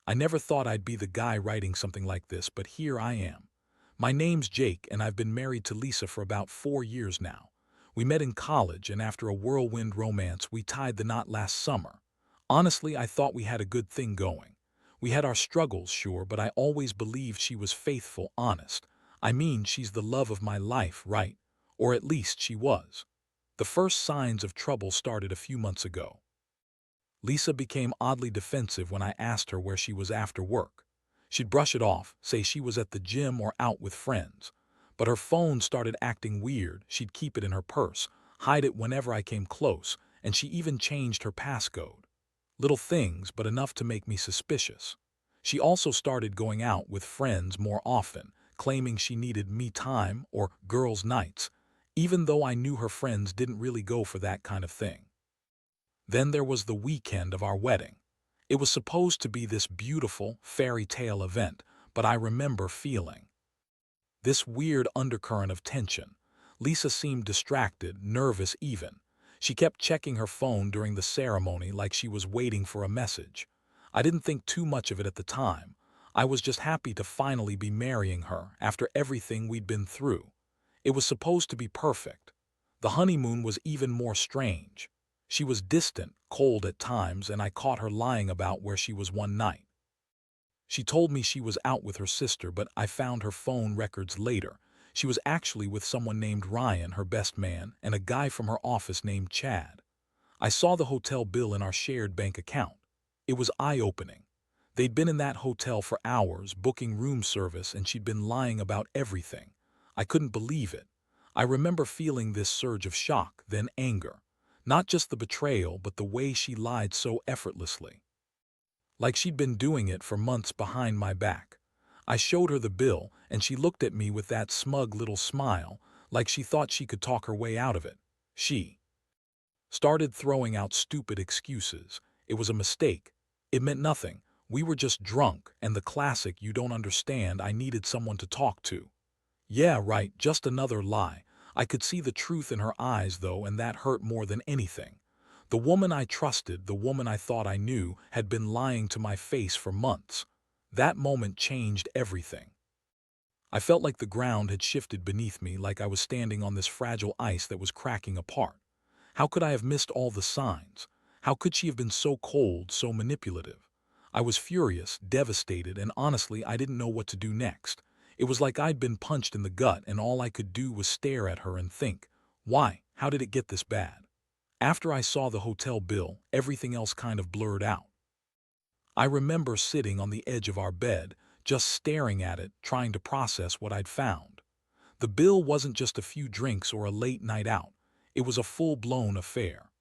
I never thought I'd be the guy writing something like this, but here I am. My name's Jake, and I've been married to Lisa for about 4 years now. We met in college, and after a whirlwind romance, we tied the knot last summer. Honestly, I thought we had a good thing going. We had our struggles, sure, but I always believed she was faithful, honest. I mean, she's the love of my life, right? Or at least she was. The first signs of trouble started a few months ago. Lisa became oddly defensive when I asked her where she was after work. She'd brush it off, say she was at the gym or out with friends. But her phone started acting weird. She'd keep it in her purse, hide it whenever I came close, and she even changed her passcode. Little things, but enough to make me suspicious. She also started going out with friends more often, claiming she needed me time or girls' nights, even though I knew her friends didn't really go for that kind of thing. Then there was the weekend of our wedding. It was supposed to be this beautiful fairy tale event, but I remember feeling this weird undercurrent of tension. Lisa seemed distracted, nervous even. She kept checking her phone during the ceremony like she was waiting for a message. I didn't think too much of it at the time. I was just happy to finally be marrying her after everything we'd been through. It was supposed to be perfect. The honeymoon was even more strange. She was distant, cold at times, and I caught her lying about where she was one night. She told me she was out with her sister, but I found her phone records later. She was actually with someone named Ryan, her best man, and a guy from her office named Chad. I saw the hotel bill in our shared bank account. It was eye-opening. They'd been in that hotel for hours, booking room service, and she'd been lying about everything. I couldn't believe it. I remember feeling this surge of shock, then anger. Not just the betrayal, but the way she lied so effortlessly. Like she'd been doing it for months behind my back. I showed her the bill, and she looked at me with that smug little smile, like she thought she could talk her way out of it. She started throwing out stupid excuses. It was a mistake. It meant nothing. We were just drunk, and the classic "you don't understand, I needed someone to talk to." Yeah, right, just another lie. I could see the truth in her eyes, though, and that hurt more than anything. The woman I trusted, the woman I thought I knew, had been lying to my face for months. That moment changed everything. I felt like the ground had shifted beneath me, like I was standing on this fragile ice that was cracking apart. How could I have missed all the signs? How could she have been so cold, so manipulative? I was furious, devastated, and honestly, I didn't know what to do next. It was like I'd been punched in the gut, and all I could do was stare at her and think, why? How did it get this bad? After I saw the hotel bill, everything else kind of blurred out. I remember sitting on the edge of our bed, just staring at it, trying to process what I'd found. The bill wasn't just a few drinks or a late night out. It was a full-blown affair.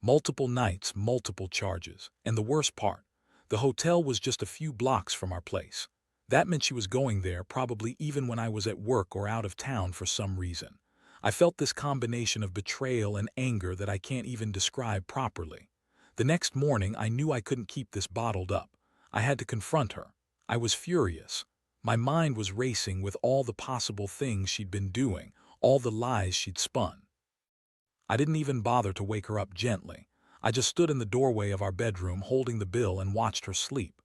Multiple nights, multiple charges. And the worst part, the hotel was just a few blocks from our place. That meant she was going there probably even when I was at work or out of town for some reason. I felt this combination of betrayal and anger that I can't even describe properly. The next morning, I knew I couldn't keep this bottled up. I had to confront her. I was furious. My mind was racing with all the possible things she'd been doing, all the lies she'd spun. I didn't even bother to wake her up gently. I just stood in the doorway of our bedroom holding the bill and watched her sleep.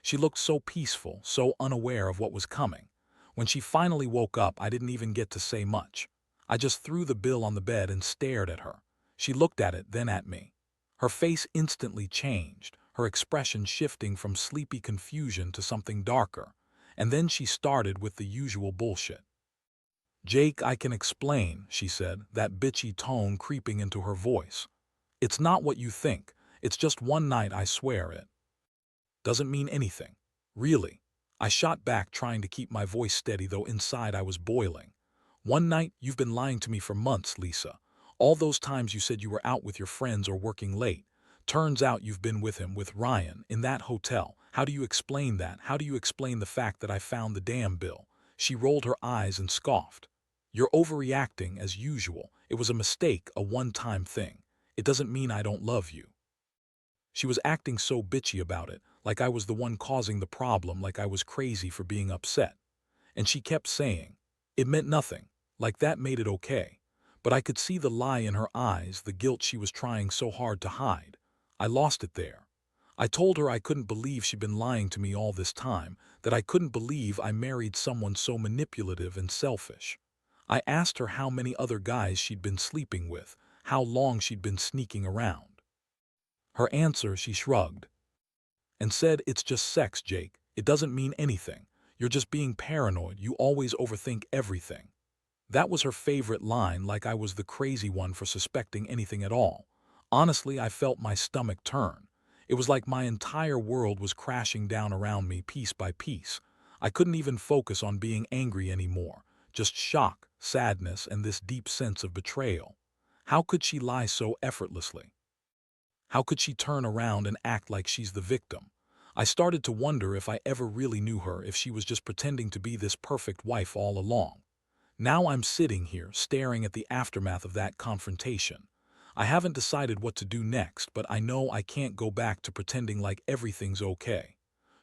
She looked so peaceful, so unaware of what was coming. When she finally woke up, I didn't even get to say much. I just threw the bill on the bed and stared at her. She looked at it, then at me. Her face instantly changed, her expression shifting from sleepy confusion to something darker. And then she started with the usual bullshit. "Jake, I can explain," she said, that bitchy tone creeping into her voice. "It's not what you think. It's just one night, I swear it. Doesn't mean anything. Really." I shot back, trying to keep my voice steady, though inside I was boiling. "One night? You've been lying to me for months, Lisa. All those times you said you were out with your friends or working late. Turns out you've been with him, with Ryan, in that hotel. How do you explain that? How do you explain the fact that I found the damn bill?" She rolled her eyes and scoffed. "You're overreacting, as usual. It was a mistake, a one-time thing. It doesn't mean I don't love you." She was acting so bitchy about it, like I was the one causing the problem, like I was crazy for being upset. And she kept saying, "It meant nothing," like that made it okay. But I could see the lie in her eyes, the guilt she was trying so hard to hide. I lost it there. I told her I couldn't believe she'd been lying to me all this time, that I couldn't believe I married someone so manipulative and selfish. I asked her how many other guys she'd been sleeping with, how long she'd been sneaking around. Her answer, she shrugged and said, "It's just sex, Jake. It doesn't mean anything. You're just being paranoid. You always overthink everything." That was her favorite line, like I was the crazy one for suspecting anything at all. Honestly, I felt my stomach turn. It was like my entire world was crashing down around me piece by piece. I couldn't even focus on being angry anymore, just shock, sadness, and this deep sense of betrayal. How could she lie so effortlessly? How could she turn around and act like she's the victim? I started to wonder if I ever really knew her, if she was just pretending to be this perfect wife all along. Now I'm sitting here, staring at the aftermath of that confrontation. I haven't decided what to do next, but I know I can't go back to pretending like everything's okay.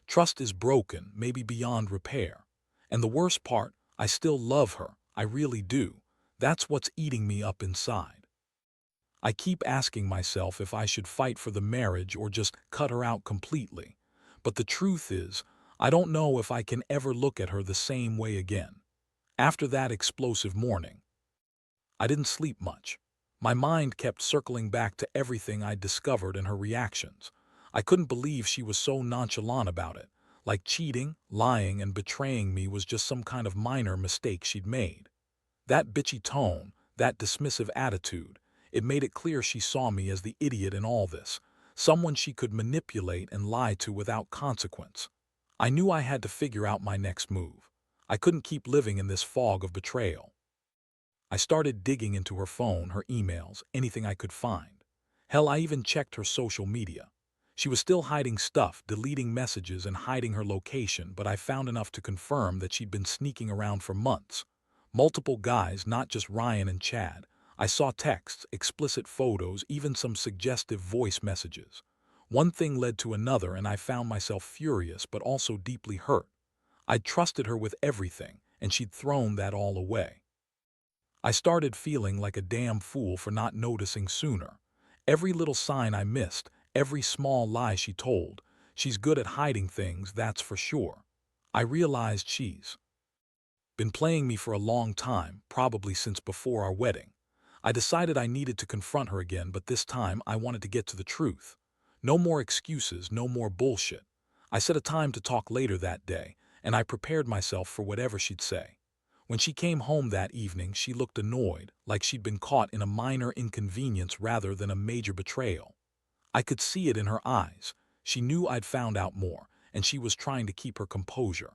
Trust is broken, maybe beyond repair. And the worst part, I still love her. I really do. That's what's eating me up inside. I keep asking myself if I should fight for the marriage or just cut her out completely. But the truth is, I don't know if I can ever look at her the same way again. After that explosive morning, I didn't sleep much. My mind kept circling back to everything I'd discovered and her reactions. I couldn't believe she was so nonchalant about it, like cheating, lying, and betraying me was just some kind of minor mistake she'd made. That bitchy tone, that dismissive attitude, it made it clear she saw me as the idiot in all this, someone she could manipulate and lie to without consequence. I knew I had to figure out my next move. I couldn't keep living in this fog of betrayal. I started digging into her phone, her emails, anything I could find. Hell, I even checked her social media. She was still hiding stuff, deleting messages and hiding her location, but I found enough to confirm that she'd been sneaking around for months. Multiple guys, not just Ryan and Chad. I saw texts, explicit photos, even some suggestive voice messages. One thing led to another, and I found myself furious but also deeply hurt. I'd trusted her with everything, and she'd thrown that all away. I started feeling like a damn fool for not noticing sooner. Every little sign I missed, every small lie she told. She's good at hiding things, that's for sure. I realized she's been playing me for a long time, probably since before our wedding. I decided I needed to confront her again, but this time I wanted to get to the truth. No more excuses, no more bullshit. I set a time to talk later that day, and I prepared myself for whatever she'd say. When she came home that evening, she looked annoyed, like she'd been caught in a minor inconvenience rather than a major betrayal. I could see it in her eyes. She knew I'd found out more, and she was trying to keep her composure.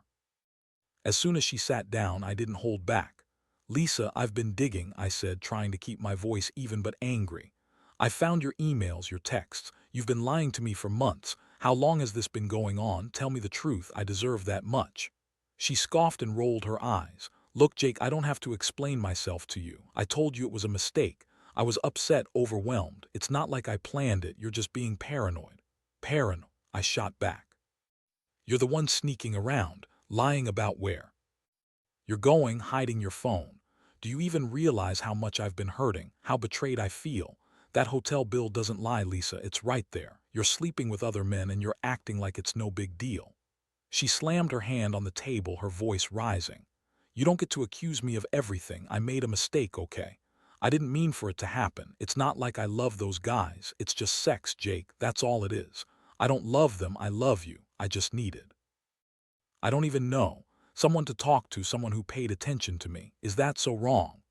As soon as she sat down, I didn't hold back. "Lisa, I've been digging," I said, trying to keep my voice even but angry. "I found your emails, your texts. You've been lying to me for months. How long has this been going on? Tell me the truth. I deserve that much." She scoffed and rolled her eyes. "Look, Jake, I don't have to explain myself to you. I told you it was a mistake. I was upset, overwhelmed. It's not like I planned it. You're just being paranoid." "Paranoid," I shot back. "You're the one sneaking around, lying about where you're going, hiding your phone. Do you even realize how much I've been hurting, how betrayed I feel? That hotel bill doesn't lie, Lisa. It's right there. You're sleeping with other men and you're acting like it's no big deal." She slammed her hand on the table, her voice rising. "You don't get to accuse me of everything. I made a mistake, okay? I didn't mean for it to happen. It's not like I love those guys. It's just sex, Jake. That's all it is. I don't love them. I love you. I just needed, I don't even know, someone to talk to, someone who paid attention to me. Is that so wrong?"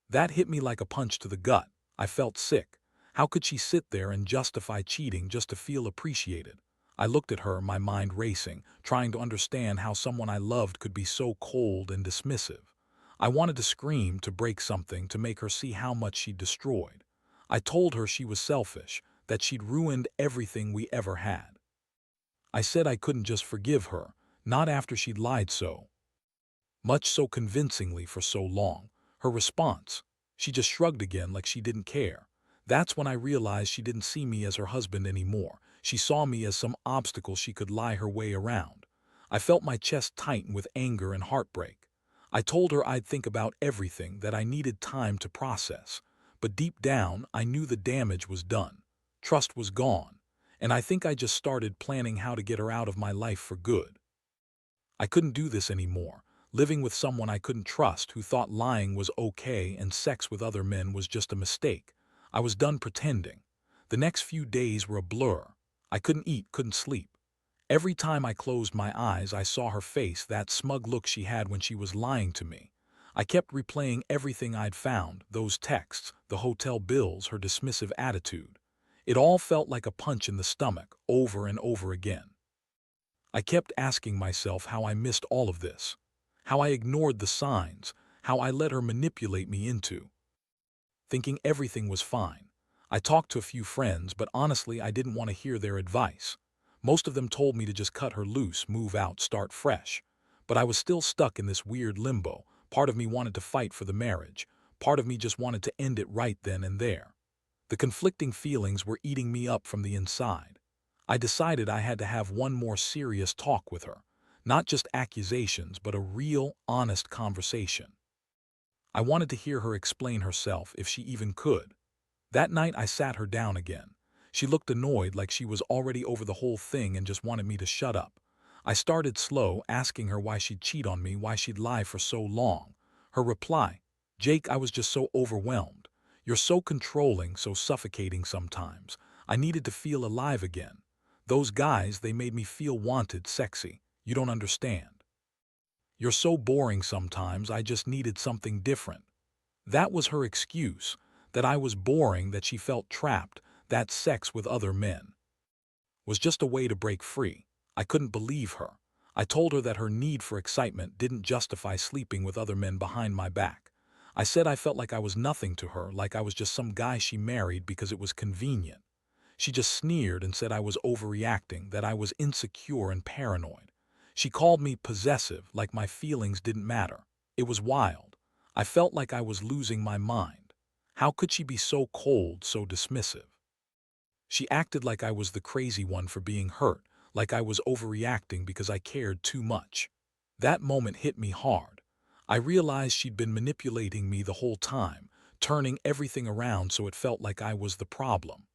That hit me like a punch to the gut. I felt sick. How could she sit there and justify cheating just to feel appreciated? I looked at her, my mind racing, trying to understand how someone I loved could be so cold and dismissive. I wanted to scream, to break something, to make her see how much she'd destroyed. I told her she was selfish, that she'd ruined everything we ever had. I said I couldn't just forgive her, not after she'd lied so much, so convincingly for so long. Her response, she just shrugged again like she didn't care. That's when I realized she didn't see me as her husband anymore. She saw me as some obstacle she could lie her way around. I felt my chest tighten with anger and heartbreak. I told her I'd think about everything, that I needed time to process. But deep down, I knew the damage was done. Trust was gone. and I think I just started planning how to get her out of my life for good. I couldn't do this anymore, living with someone I couldn't trust who thought lying was okay and sex with other men was just a mistake. I was done pretending. The next few days were a blur. I couldn't eat, couldn't sleep. Every time I closed my eyes, I saw her face, that smug look she had when she was lying to me. I kept replaying everything I'd found, those texts, the hotel bills, her dismissive attitude. It all felt like a punch in the stomach, over and over again. I kept asking myself how I missed all of this, how I ignored the signs, how I let her manipulate me into thinking everything was fine. I talked to a few friends, but honestly, I didn't want to hear their advice. Most of them told me to just cut her loose, move out, start fresh. But I was still stuck in this weird limbo. Part of me wanted to fight for the marriage. Part of me just wanted to end it right then and there. The conflicting feelings were eating me up from the inside. I decided I had to have one more serious talk with her. Not just accusations, but a real, honest conversation. I wanted to hear her explain herself, if she even could. That night I sat her down again. She looked annoyed, like she was already over the whole thing and just wanted me to shut up. I started slow, asking her why she'd cheat on me, why she'd lie for so long. Her reply, "Jake, I was just so overwhelmed. You're so controlling, so suffocating sometimes. I needed to feel alive again. Those guys, they made me feel wanted, sexy. You don't understand. You're so boring sometimes, I just needed something different." That was her excuse, that I was boring, that she felt trapped, that sex with other men was just a way to break free. I couldn't believe her. I told her that her need for excitement didn't justify sleeping with other men behind my back. I said I felt like I was nothing to her, like I was just some guy she married because it was convenient. She just sneered and said I was overreacting, that I was insecure and paranoid. She called me possessive, like my feelings didn't matter. It was wild. I felt like I was losing my mind. How could she be so cold, so dismissive? She acted like I was the crazy one for being hurt, like I was overreacting because I cared too much. That moment hit me hard. I realized she'd been manipulating me the whole time, turning everything around so it felt like I was the problem.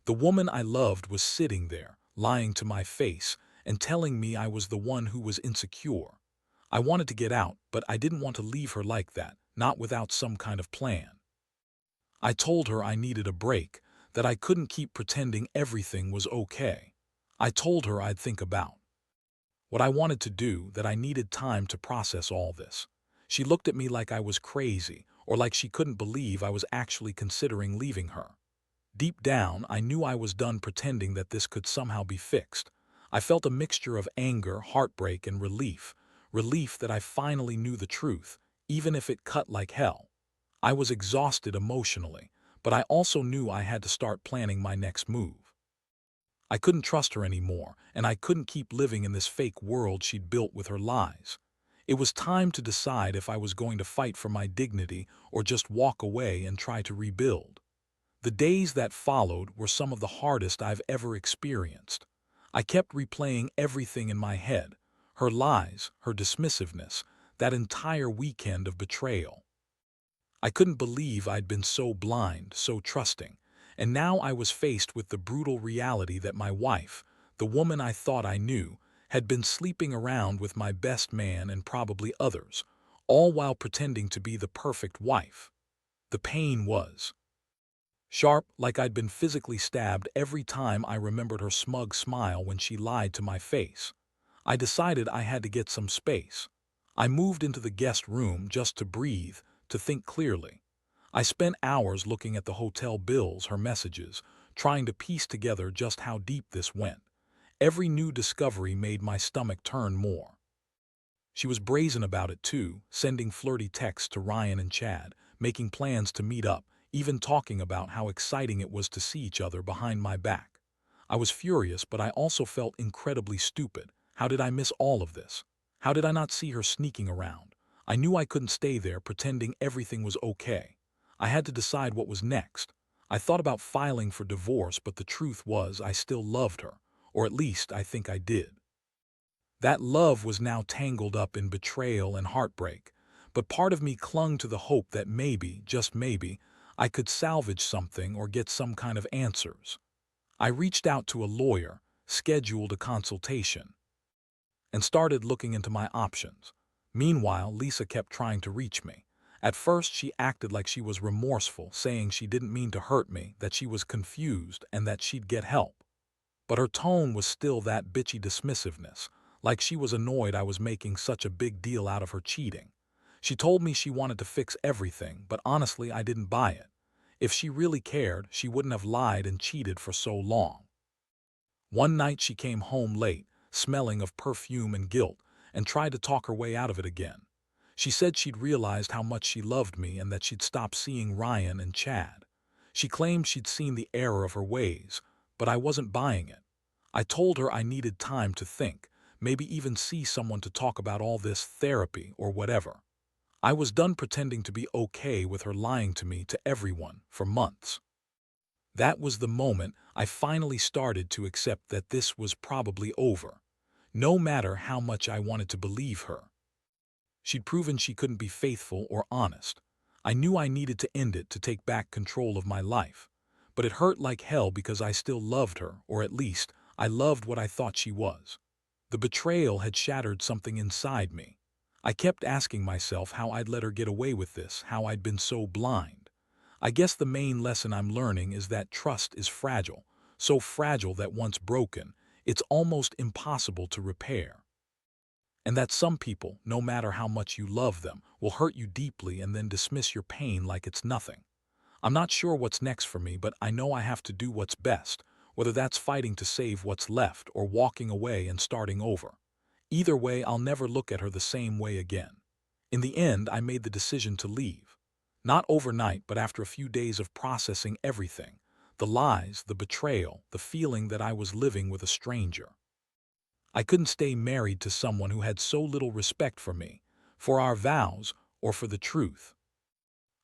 The woman I loved was sitting there, lying to my face, and telling me I was the one who was insecure. I wanted to get out, but I didn't want to leave her like that, not without some kind of plan. I told her I needed a break, that I couldn't keep pretending everything was okay. I told her I'd think about what I wanted to do, that I needed time to process all this. She looked at me like I was crazy, or like she couldn't believe I was actually considering leaving her. Deep down, I knew I was done pretending that this could somehow be fixed. I felt a mixture of anger, heartbreak, and relief. Relief that I finally knew the truth, even if it cut like hell. I was exhausted emotionally, but I also knew I had to start planning my next move. I couldn't trust her anymore, and I couldn't keep living in this fake world she'd built with her lies. It was time to decide if I was going to fight for my dignity or just walk away and try to rebuild. The days that followed were some of the hardest I've ever experienced. I kept replaying everything in my head, her lies, her dismissiveness, that entire weekend of betrayal. I couldn't believe I'd been so blind, so trusting, and now I was faced with the brutal reality that my wife, the woman I thought I knew, had been sleeping around with my best man and probably others, all while pretending to be the perfect wife. The pain was sharp, like I'd been physically stabbed every time I remembered her smug smile when she lied to my face. I decided I had to get some space. I moved into the guest room just to breathe, to think clearly. I spent hours looking at the hotel bills, her messages, trying to piece together just how deep this went. Every new discovery made my stomach turn more. She was brazen about it too, sending flirty texts to Ryan and Chad, making plans to meet up, even talking about how exciting it was to see each other behind my back. I was furious, but I also felt incredibly stupid. How did I miss all of this? How did I not see her sneaking around? I knew I couldn't stay there pretending everything was okay. I had to decide what was next. I thought about filing for divorce, but the truth was I still loved her, or at least I think I did. That love was now tangled up in betrayal and heartbreak, but part of me clung to the hope that maybe, just maybe, I could salvage something or get some kind of answers. I reached out to a lawyer, scheduled a consultation, and started looking into my options. Meanwhile, Lisa kept trying to reach me. At first, she acted like she was remorseful, saying she didn't mean to hurt me, that she was confused, and that she'd get help. But her tone was still that bitchy dismissiveness, like she was annoyed I was making such a big deal out of her cheating. She told me she wanted to fix everything, but honestly, I didn't buy it. If she really cared, she wouldn't have lied and cheated for so long. One night she came home late, smelling of perfume and guilt, and tried to talk her way out of it again. She said she'd realized how much she loved me and that she'd stopped seeing Ryan and Chad. She claimed she'd seen the error of her ways, but I wasn't buying it. I told her I needed time to think, maybe even see someone to talk about all this therapy or whatever. I was done pretending to be okay with her lying to me to everyone for months. That was the moment I finally started to accept that this was probably over, no matter how much I wanted to believe her. She'd proven she couldn't be faithful or honest. I knew I needed to end it to take back control of my life. But it hurt like hell because I still loved her, or at least, I loved what I thought she was. The betrayal had shattered something inside me. I kept asking myself how I'd let her get away with this, how I'd been so blind. I guess the main lesson I'm learning is that trust is fragile, so fragile that once broken, it's almost impossible to repair. And that some people, no matter how much you love them, will hurt you deeply and then dismiss your pain like it's nothing. I'm not sure what's next for me, but I know I have to do what's best, whether that's fighting to save what's left or walking away and starting over. Either way, I'll never look at her the same way again. In the end, I made the decision to leave. Not overnight, but after a few days of processing everything. The lies, the betrayal, the feeling that I was living with a stranger. I couldn't stay married to someone who had so little respect for me, for our vows, or for the truth.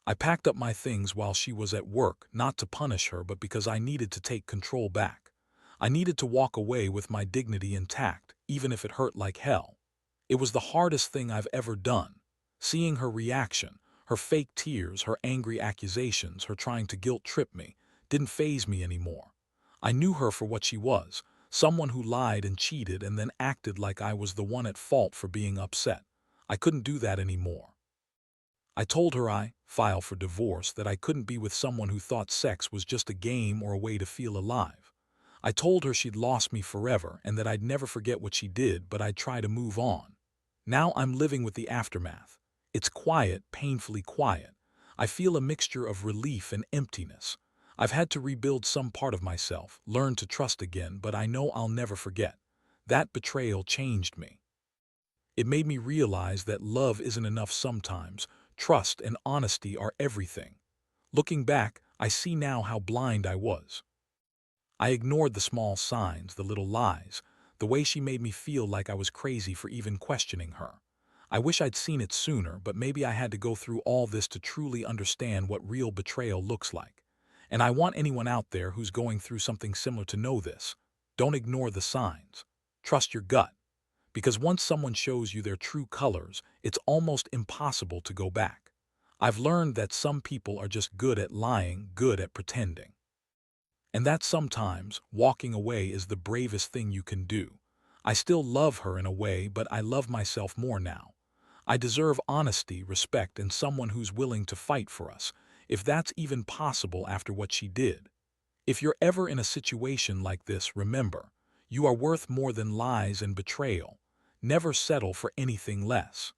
I packed up my things while she was at work, not to punish her, but because I needed to take control back. I needed to walk away with my dignity intact, even if it hurt like hell. It was the hardest thing I've ever done. Seeing her reaction, her fake tears, her angry accusations, her trying to guilt-trip me, didn't faze me anymore. I knew her for what she was, someone who lied and cheated and then acted like I was the one at fault for being upset. I couldn't do that anymore. I told her I filed for divorce, that I couldn't be with someone who thought sex was just a game or a way to feel alive. I told her she'd lost me forever and that I'd never forget what she did, but I'd try to move on. Now I'm living with the aftermath. It's quiet, painfully quiet. I feel a mixture of relief and emptiness. I've had to rebuild some part of myself, learn to trust again, but I know I'll never forget. That betrayal changed me. It made me realize that love isn't enough sometimes. Trust and honesty are everything. Looking back, I see now how blind I was. I ignored the small signs, the little lies, the way she made me feel like I was crazy for even questioning her. I wish I'd seen it sooner, but maybe I had to go through all this to truly understand what real betrayal looks like. And I want anyone out there who's going through something similar to know this. Don't ignore the signs. Trust your gut. Because once someone shows you their true colors, it's almost impossible to go back. I've learned that some people are just good at lying, good at pretending. And that sometimes walking away is the bravest thing you can do. I still love her in a way, but I love myself more now. I deserve honesty, respect, and someone who's willing to fight for us, if that's even possible after what she did. If you're ever in a situation like this, remember, you are worth more than lies and betrayal. Never settle for anything less.